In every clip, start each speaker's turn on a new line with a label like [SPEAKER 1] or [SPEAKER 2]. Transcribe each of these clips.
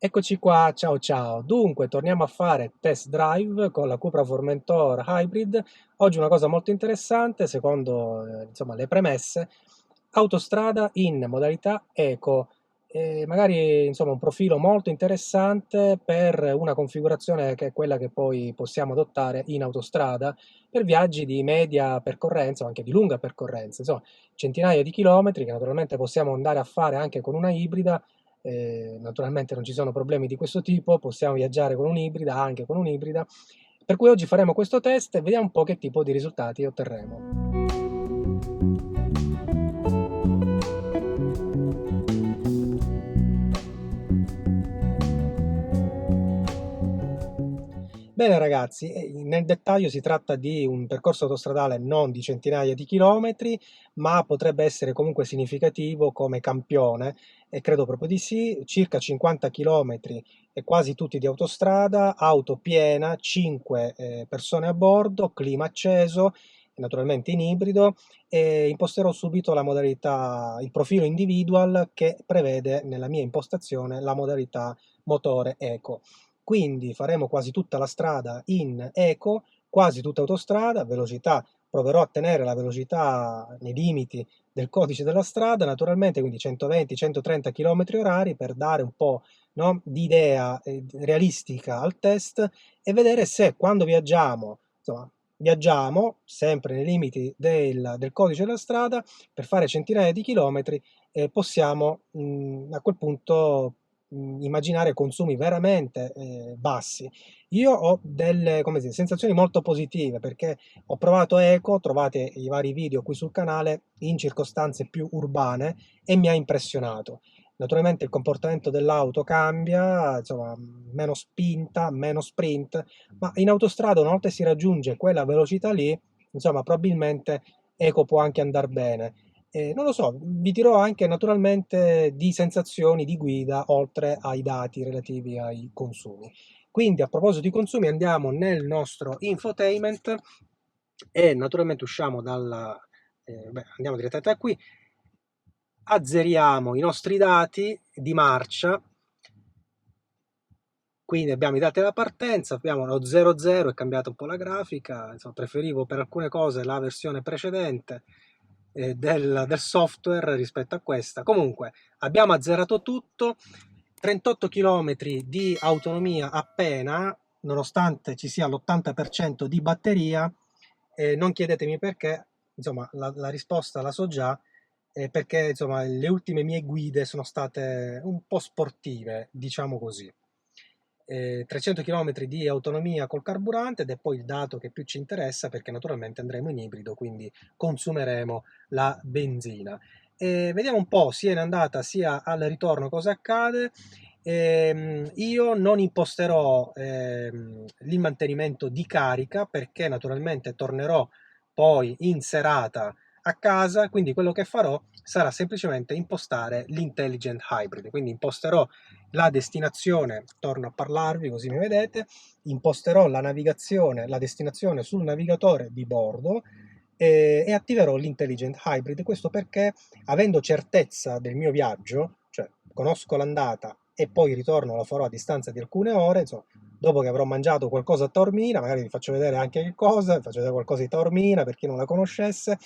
[SPEAKER 1] Eccoci qua, ciao ciao. Dunque, torniamo a fare test drive con la Cupra Formentor Hybrid. Oggi una cosa molto interessante, secondo insomma, le premesse, autostrada in modalità eco. Magari insomma, un profilo molto interessante per una configurazione che è quella che poi possiamo adottare in autostrada per viaggi di media percorrenza o anche di lunga percorrenza, insomma, centinaia di chilometri che naturalmente possiamo andare a fare anche con una ibrida. Naturalmente non ci sono problemi di questo tipo, possiamo viaggiare con un'ibrida, anche con un'ibrida, per cui oggi faremo questo test e vediamo un po' che tipo di risultati otterremo. Bene ragazzi, nel dettaglio si tratta di un percorso autostradale non di centinaia di chilometri, ma potrebbe essere comunque significativo come campione, e credo proprio di sì, circa 50 chilometri e quasi tutti di autostrada, auto piena, 5 persone a bordo, clima acceso, naturalmente in ibrido, e imposterò subito la modalità, il profilo individual che prevede nella mia impostazione la modalità motore eco. Quindi faremo quasi tutta la strada in eco, quasi tutta autostrada, velocità, proverò a tenere la velocità nei limiti del codice della strada, naturalmente, quindi 120-130 km orari per dare un po', no, di idea realistica al test e vedere se quando viaggiamo, insomma, viaggiamo sempre nei limiti del codice della strada per fare centinaia di chilometri e possiamo a quel punto immaginare consumi veramente bassi. Io ho delle, come dire, sensazioni molto positive perché ho provato eco, trovate i vari video qui sul canale in circostanze più urbane e mi ha impressionato. Naturalmente il comportamento dell'auto cambia, insomma, meno spinta, meno sprint, ma in autostrada una volta che si raggiunge quella velocità lì, insomma, probabilmente eco può anche andare bene. Non lo so, vi dirò anche naturalmente di sensazioni di guida oltre ai dati relativi ai consumi. Quindi a proposito di consumi andiamo nel nostro infotainment e naturalmente usciamo andiamo direttamente da qui, azzeriamo i nostri dati di marcia, quindi abbiamo i dati della partenza, abbiamo lo 00, è cambiata un po' la grafica, insomma, preferivo per alcune cose la versione precedente del software rispetto a questa. Comunque abbiamo azzerato tutto, 38 km di autonomia appena, nonostante ci sia l'80% di batteria. Non chiedetemi perché, insomma la risposta la so già, perché insomma le ultime mie guide sono state un po' sportive, diciamo così. 300 km di autonomia col carburante ed è poi il dato che più ci interessa perché naturalmente andremo in ibrido, quindi consumeremo la benzina. Vediamo un po' sia in andata sia al ritorno cosa accade. Io non imposterò il mantenimento di carica perché naturalmente tornerò poi in serata a casa, quindi quello che farò sarà semplicemente impostare l'intelligent hybrid, quindi imposterò la destinazione, torno a parlarvi così mi vedete, imposterò la navigazione, la destinazione sul navigatore di bordo e attiverò l'intelligent hybrid. Questo perché, avendo certezza del mio viaggio, cioè conosco l'andata e poi il ritorno lo farò a distanza di alcune ore, insomma, dopo che avrò mangiato qualcosa a Taormina, magari vi faccio vedere anche che cosa, vi faccio vedere qualcosa di Taormina per chi non la conoscesse.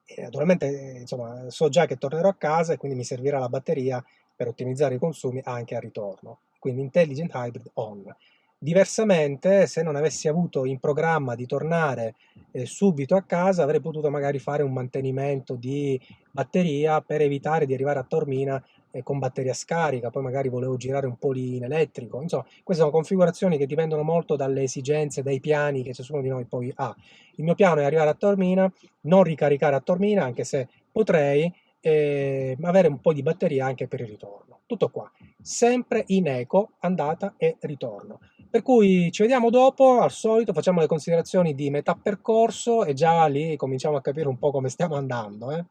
[SPEAKER 1] E naturalmente, insomma, so già che tornerò a casa e quindi mi servirà la batteria per ottimizzare i consumi anche al ritorno. Quindi Intelligent Hybrid On. Diversamente, se non avessi avuto in programma di tornare subito a casa, avrei potuto magari fare un mantenimento di batteria per evitare di arrivare a Taormina con batteria scarica, poi magari volevo girare un po' lì in elettrico. Insomma, queste sono configurazioni che dipendono molto dalle esigenze, dai piani che ciascuno di noi poi ha. Il mio piano è arrivare a Taormina, non ricaricare a Taormina, anche se potrei, avere un po' di batteria anche per il ritorno. Tutto qua, sempre in eco, andata e ritorno. Per cui ci vediamo dopo, al solito facciamo le considerazioni di metà percorso e già lì cominciamo a capire un po' come stiamo andando.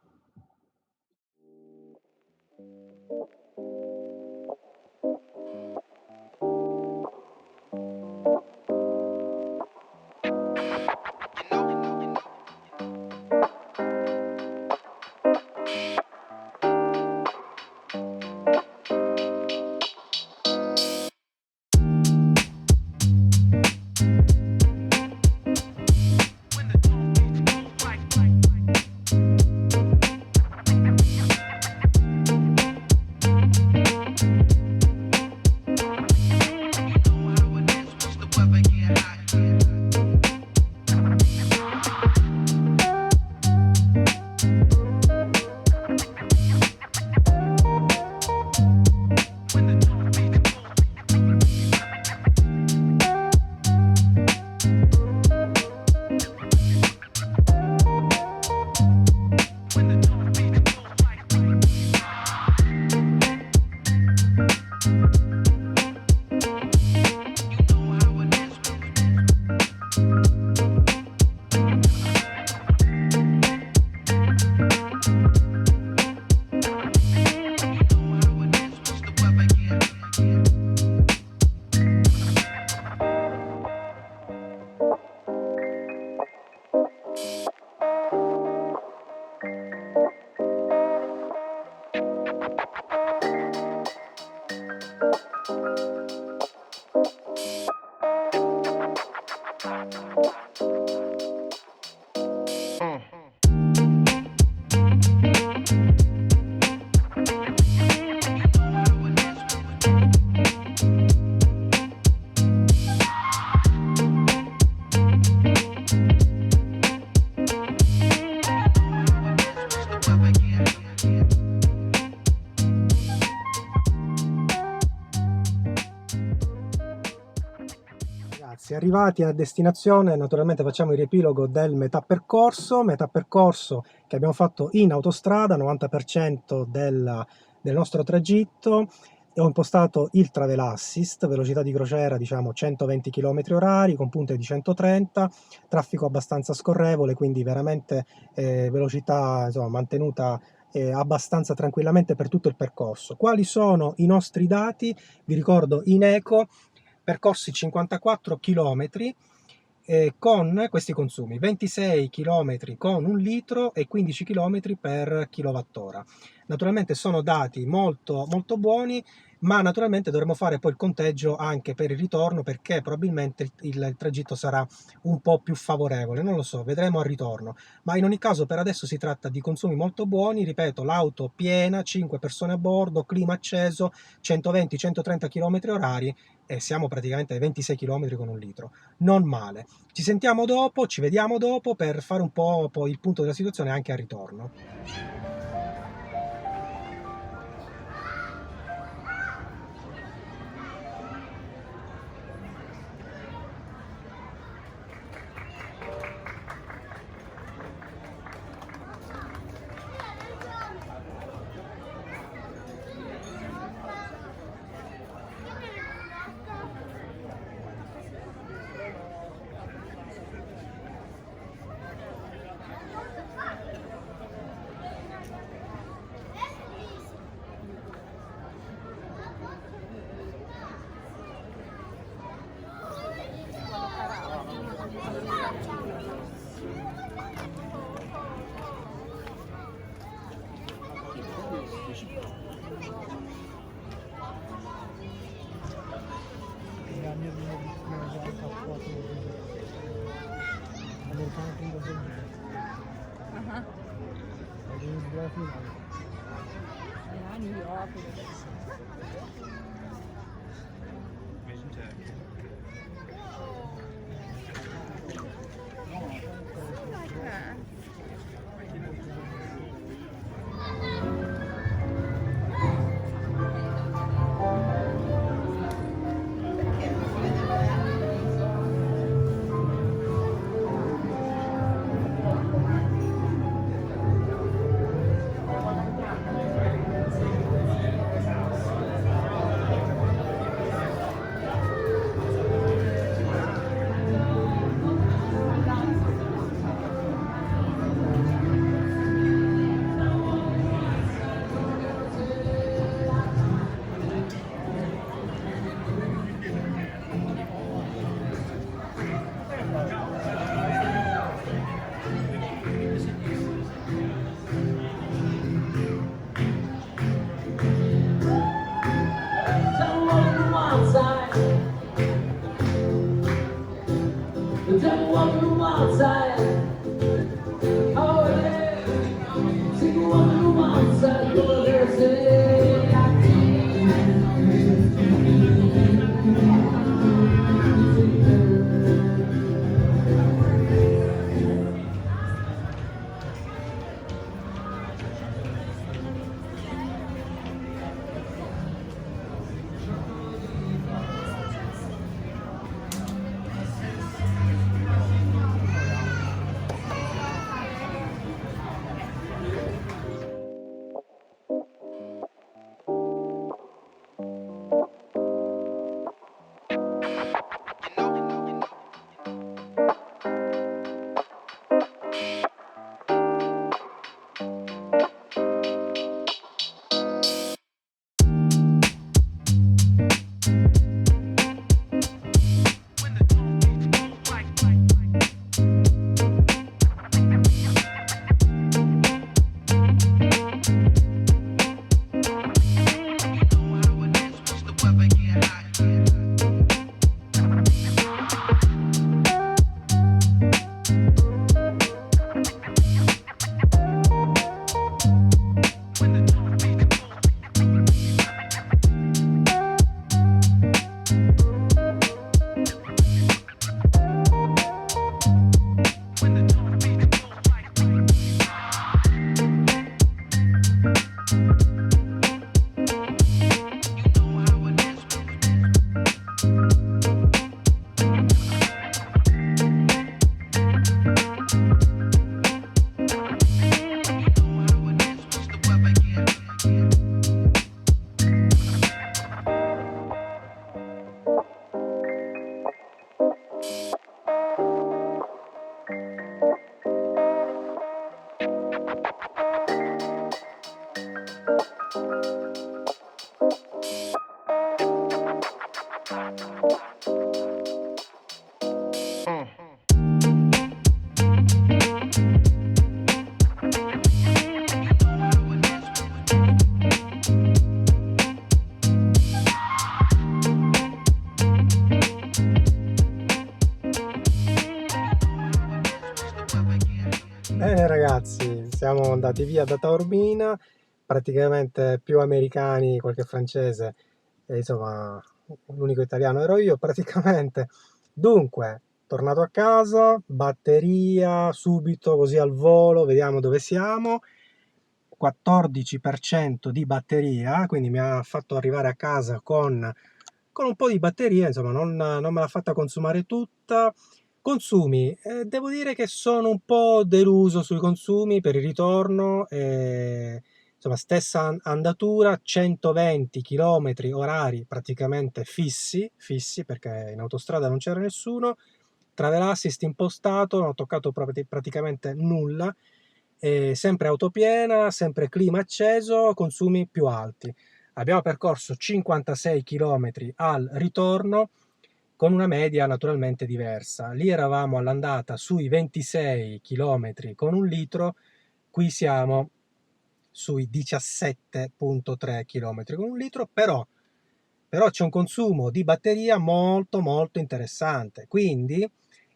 [SPEAKER 1] ragazzi, arrivati a destinazione, naturalmente facciamo il riepilogo del metà percorso che abbiamo fatto in autostrada, 90% del nostro tragitto. E ho impostato il Travel Assist, velocità di crociera diciamo 120 km/h con punte di 130, traffico abbastanza scorrevole, quindi veramente velocità insomma, mantenuta abbastanza tranquillamente per tutto il percorso. Quali sono i nostri dati? Vi ricordo in eco, percorsi 54 km con questi consumi: 26 km con 1 litro e 15 km per kilowattora. Naturalmente sono dati molto, molto buoni, ma naturalmente dovremo fare poi il conteggio anche per il ritorno, perché probabilmente il tragitto sarà un po' più favorevole, non lo so, vedremo al ritorno. Ma in ogni caso per adesso si tratta di consumi molto buoni, ripeto, l'auto piena, 5 persone a bordo, clima acceso, 120-130 km/h e siamo praticamente ai 26 km con 1 litro. Non male. Ci sentiamo dopo, ci vediamo dopo per fare un po' poi il punto della situazione anche al ritorno. ragazzi, siamo andati via da Taormina, praticamente più americani, qualche francese, e insomma l'unico italiano ero io praticamente. Dunque, tornato a casa, batteria, subito così al volo, vediamo dove siamo. 14% di batteria, quindi mi ha fatto arrivare a casa con un po' di batteria, insomma non me l'ha fatta consumare tutta. Consumi, devo dire che sono un po' deluso sui consumi per il ritorno, insomma stessa andatura, 120 km orari praticamente fissi perché in autostrada non c'era nessuno, travel assist impostato, non ho toccato praticamente nulla, sempre auto piena, sempre clima acceso, consumi più alti. Abbiamo percorso 56 km al ritorno, con una media naturalmente diversa. Lì eravamo all'andata sui 26 km con un litro, qui siamo sui 17,3 km con un litro, però c'è un consumo di batteria molto molto interessante. Quindi,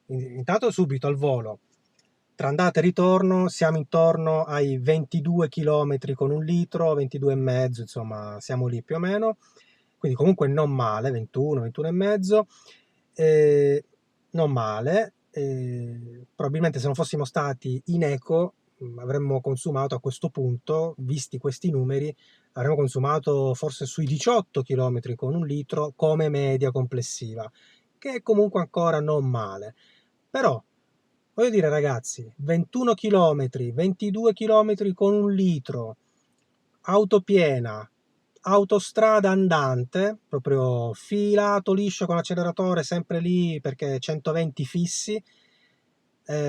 [SPEAKER 1] intanto subito al volo, tra andata e ritorno siamo intorno ai 22 km con un litro, 22 e mezzo, insomma siamo lì più o meno, quindi comunque non male, 21, 21 e mezzo, non male. Probabilmente se non fossimo stati in eco avremmo consumato a questo punto, visti questi numeri, avremmo consumato forse sui 18 km con un litro come media complessiva, che è comunque ancora non male. Però, voglio dire ragazzi, 21 km, 22 km con un litro, auto piena, autostrada andante, proprio filato liscio con acceleratore sempre lì perché 120 fissi,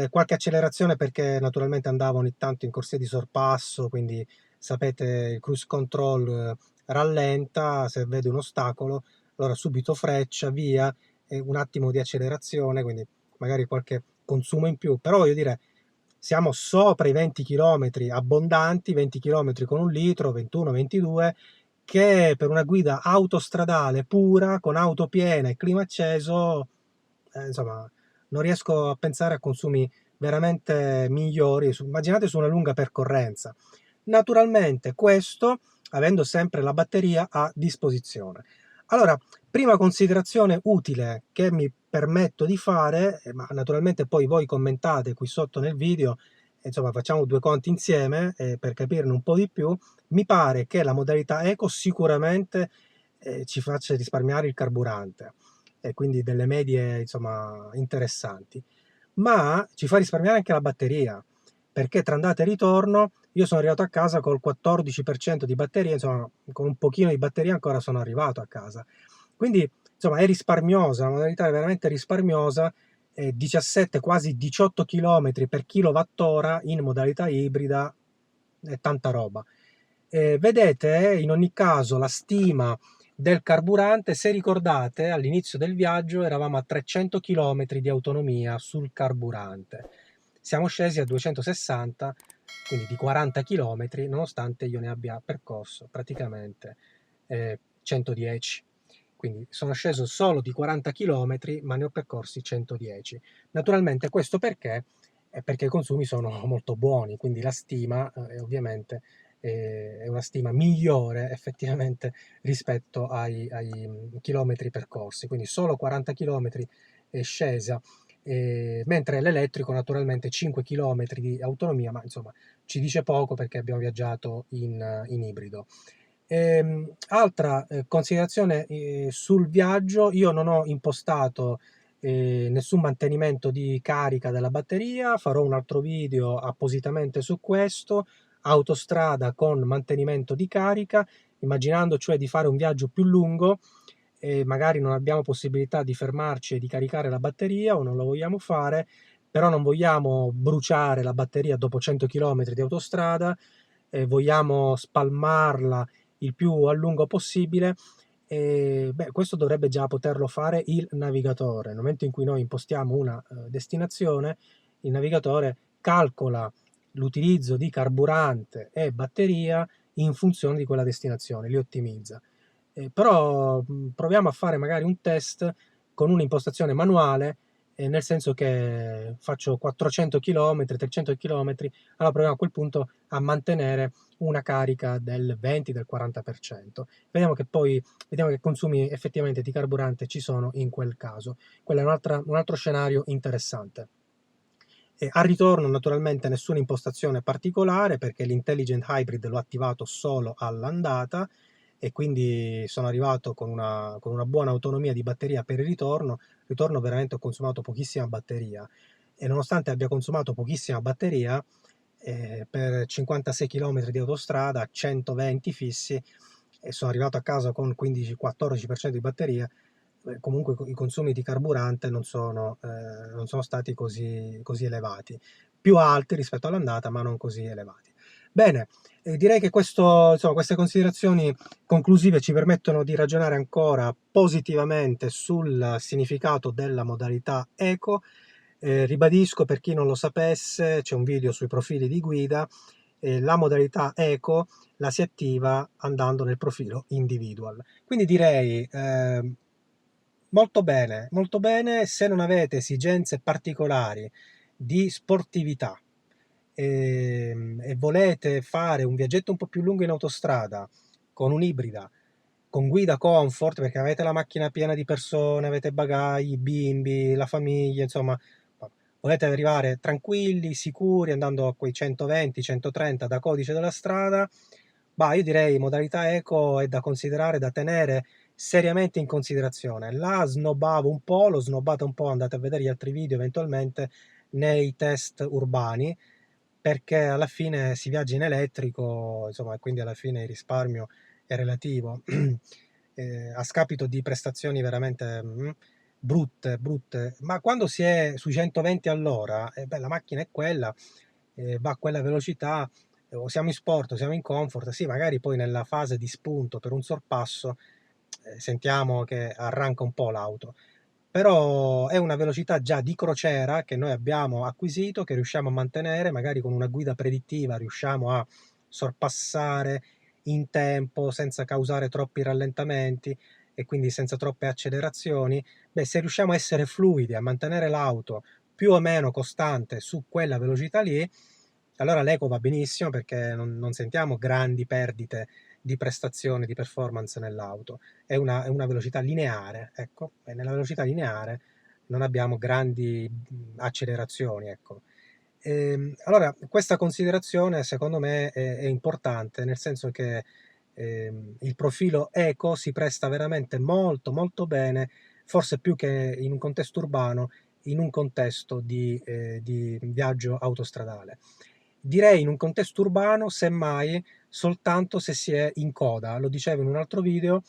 [SPEAKER 1] qualche accelerazione perché naturalmente andavo ogni tanto in corsia di sorpasso, quindi sapete il cruise control rallenta, se vede un ostacolo, allora subito freccia, via, e un attimo di accelerazione, quindi magari qualche consumo in più, però voglio dire, siamo sopra i 20 km abbondanti, 20 km con un litro, 21-22, che per una guida autostradale pura, con auto piena e clima acceso, insomma, non riesco a pensare a consumi veramente migliori, immaginate su una lunga percorrenza. Naturalmente questo avendo sempre la batteria a disposizione. Allora, prima considerazione utile che mi permetto di fare, ma naturalmente poi voi commentate qui sotto nel video, insomma facciamo due conti insieme per capirne un po' di più, mi pare che la modalità eco sicuramente ci faccia risparmiare il carburante e quindi delle medie insomma interessanti, ma ci fa risparmiare anche la batteria, perché tra andata e ritorno io sono arrivato a casa col 14% di batteria, insomma con un pochino di batteria ancora sono arrivato a casa, quindi insomma è risparbiosa, la modalità è veramente risparbiosa, 17 quasi 18 km per kilowattora in modalità ibrida è tanta roba. Vedete in ogni caso la stima del carburante, se ricordate all'inizio del viaggio eravamo a 300 km di autonomia sul carburante, siamo scesi a 260, quindi di 40 km, nonostante io ne abbia percorso praticamente 110. Quindi sono sceso solo di 40 km, ma ne ho percorsi 110. Naturalmente questo perché? Perché i consumi sono molto buoni, quindi la stima ovviamente è una stima migliore effettivamente rispetto ai chilometri percorsi, quindi solo 40 km è scesa, mentre l'elettrico naturalmente 5 km di autonomia, ma insomma ci dice poco perché abbiamo viaggiato in ibrido. Altra considerazione sul viaggio, io non ho impostato nessun mantenimento di carica della batteria, farò un altro video appositamente su questo, autostrada con mantenimento di carica, immaginando cioè di fare un viaggio più lungo e magari non abbiamo possibilità di fermarci e di caricare la batteria o non lo vogliamo fare, però non vogliamo bruciare la batteria dopo 100 km di autostrada, vogliamo spalmarla il più a lungo possibile. Questo dovrebbe già poterlo fare il navigatore. Nel momento in cui noi impostiamo una destinazione, il navigatore calcola l'utilizzo di carburante e batteria in funzione di quella destinazione, li ottimizza. Però proviamo a fare magari un test con un'impostazione manuale nel senso che faccio 400 km, 300 km, allora proviamo a quel punto a mantenere una carica del 20, del 40%. Vediamo che consumi effettivamente di carburante ci sono in quel caso. Quello è un altro scenario interessante. Al ritorno naturalmente nessuna impostazione particolare perché l'Intelligent Hybrid l'ho attivato solo all'andata e quindi sono arrivato con una buona autonomia di batteria per il ritorno. Il ritorno veramente ho consumato pochissima batteria e nonostante abbia consumato pochissima batteria, per 56 km di autostrada, 120 fissi, e sono arrivato a casa con 15-14% di batteria. Comunque i consumi di carburante non sono stati così elevati, più alti rispetto all'andata, ma non così elevati. Bene, direi che queste considerazioni conclusive ci permettono di ragionare ancora positivamente sul significato della modalità eco. Ribadisco, per chi non lo sapesse, c'è un video sui profili di guida. La modalità eco la si attiva andando nel profilo individual. Quindi direi molto bene. Se non avete esigenze particolari di sportività e volete fare un viaggetto un po' più lungo in autostrada con un'ibrida, con guida comfort, perché avete la macchina piena di persone, avete bagagli, bimbi, la famiglia, insomma, volete arrivare tranquilli, sicuri, andando a quei 120-130 da codice della strada, io direi modalità eco è da considerare, da tenere seriamente in considerazione. La snobbavo un po', l'ho snobbata un po', andate a vedere gli altri video eventualmente nei test urbani, perché alla fine si viaggia in elettrico, insomma, quindi alla fine il risparmio è relativo, a scapito di prestazioni veramente brutte, ma quando si è sui 120 all'ora, la macchina è quella, va a quella velocità, o siamo in sport o siamo in comfort, sì, magari poi nella fase di spunto per un sorpasso sentiamo che arranca un po' l'auto, però è una velocità già di crociera che noi abbiamo acquisito, che riusciamo a mantenere, magari con una guida predittiva riusciamo a sorpassare in tempo senza causare troppi rallentamenti e quindi senza troppe accelerazioni. Se riusciamo a essere fluidi, a mantenere l'auto più o meno costante su quella velocità lì, allora l'eco va benissimo perché non sentiamo grandi perdite di prestazione, di performance nell'auto. È una velocità lineare, ecco, e nella velocità lineare non abbiamo grandi accelerazioni, ecco. Allora, questa considerazione secondo me è importante, nel senso che il profilo eco si presta veramente molto bene, forse più che in un contesto urbano, in un contesto di viaggio autostradale. Direi in un contesto urbano, semmai, soltanto se si è in coda. Lo dicevo in un altro video,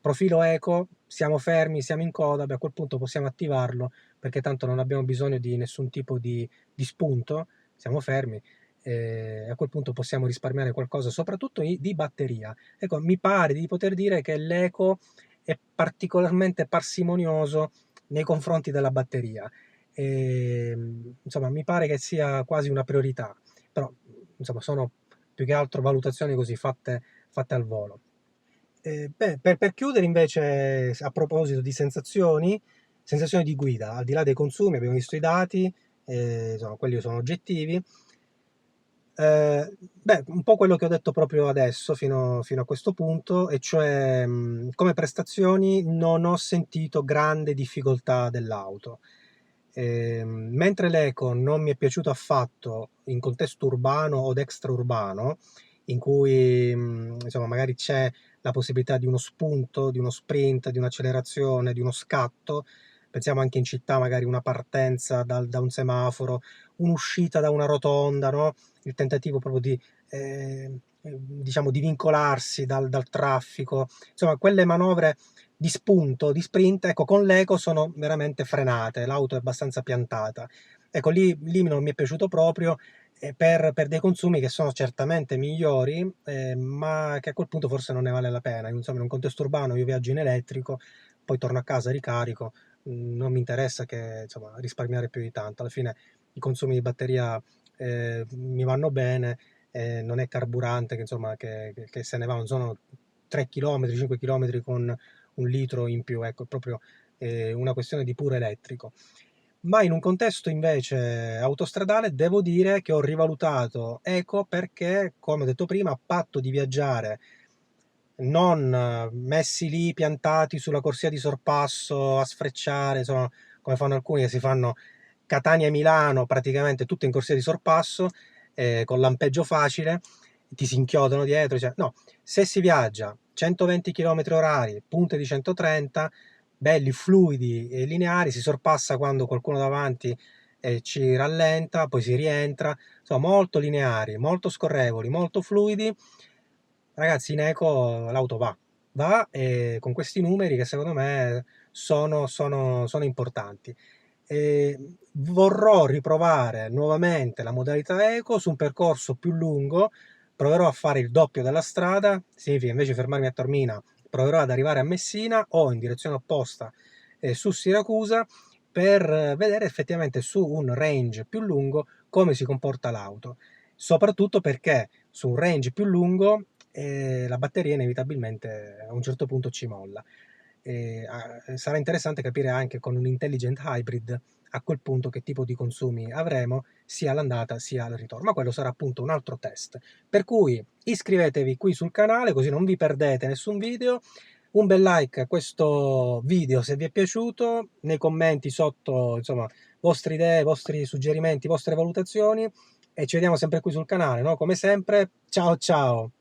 [SPEAKER 1] profilo eco, siamo fermi, siamo in coda, a quel punto possiamo attivarlo perché tanto non abbiamo bisogno di nessun tipo di spunto, siamo fermi. A quel punto possiamo risparmiare qualcosa, soprattutto di batteria. Ecco, mi pare di poter dire che l'eco è particolarmente parsimonioso nei confronti della batteria. Insomma, mi pare che sia quasi una priorità, però insomma sono più che altro valutazioni così fatte al volo. Per chiudere invece, a proposito di sensazioni di guida, al di là dei consumi, abbiamo visto i dati, insomma, quelli sono oggettivi. Un po' quello che ho detto proprio adesso, fino a questo punto, e cioè come prestazioni non ho sentito grande difficoltà dell'auto. Mentre l'eco non mi è piaciuto affatto in contesto urbano o extraurbano, in cui insomma, magari c'è la possibilità di uno spunto, di uno sprint, di un'accelerazione, di uno scatto, pensiamo anche in città, magari una partenza da un semaforo, un'uscita da una rotonda, no? Il tentativo proprio diciamo, di vincolarsi dal traffico, insomma, quelle manovre di spunto, di sprint, ecco, con l'eco sono veramente frenate, l'auto è abbastanza piantata. Ecco, lì non mi è piaciuto proprio, per dei consumi che sono certamente migliori, ma che a quel punto forse non ne vale la pena. Insomma, in un contesto urbano io viaggio in elettrico, poi torno a casa, ricarico, non mi interessa che, insomma, risparmiare più di tanto. Alla fine i consumi di batteria mi vanno bene, non è carburante che, insomma, che se ne va, non sono 3 km, 5 km con un litro in più, ecco, è proprio una questione di puro elettrico. Ma in un contesto invece autostradale devo dire che ho rivalutato eco perché, come ho detto prima, a patto di viaggiare non messi lì piantati sulla corsia di sorpasso a sfrecciare, insomma, come fanno alcuni che si fanno Catania e Milano praticamente tutto in corsia di sorpasso, con lampeggio facile, ti si inchiodano dietro. Cioè, no, se si viaggia 120 km orari, punte di 130, belli, fluidi e lineari, si sorpassa quando qualcuno davanti ci rallenta, poi si rientra, insomma, molto lineari, molto scorrevoli, molto fluidi. Ragazzi, in eco l'auto va con questi numeri che secondo me sono importanti. Vorrò riprovare nuovamente la modalità eco su un percorso più lungo, proverò a fare il doppio della strada, significa invece di fermarmi a Taormina, proverò ad arrivare a Messina o in direzione opposta su Siracusa per vedere effettivamente su un range più lungo come si comporta l'auto, soprattutto perché su un range più lungo la batteria inevitabilmente a un certo punto ci molla. Sarà interessante capire anche con un intelligent hybrid a quel punto che tipo di consumi avremo sia all'andata sia al ritorno, ma quello sarà appunto un altro test. Per cui iscrivetevi qui sul canale così non vi perdete nessun video, un bel like a questo video se vi è piaciuto, nei commenti sotto insomma vostre idee, vostri suggerimenti, vostre valutazioni e ci vediamo sempre qui sul canale, no? Come sempre, ciao ciao!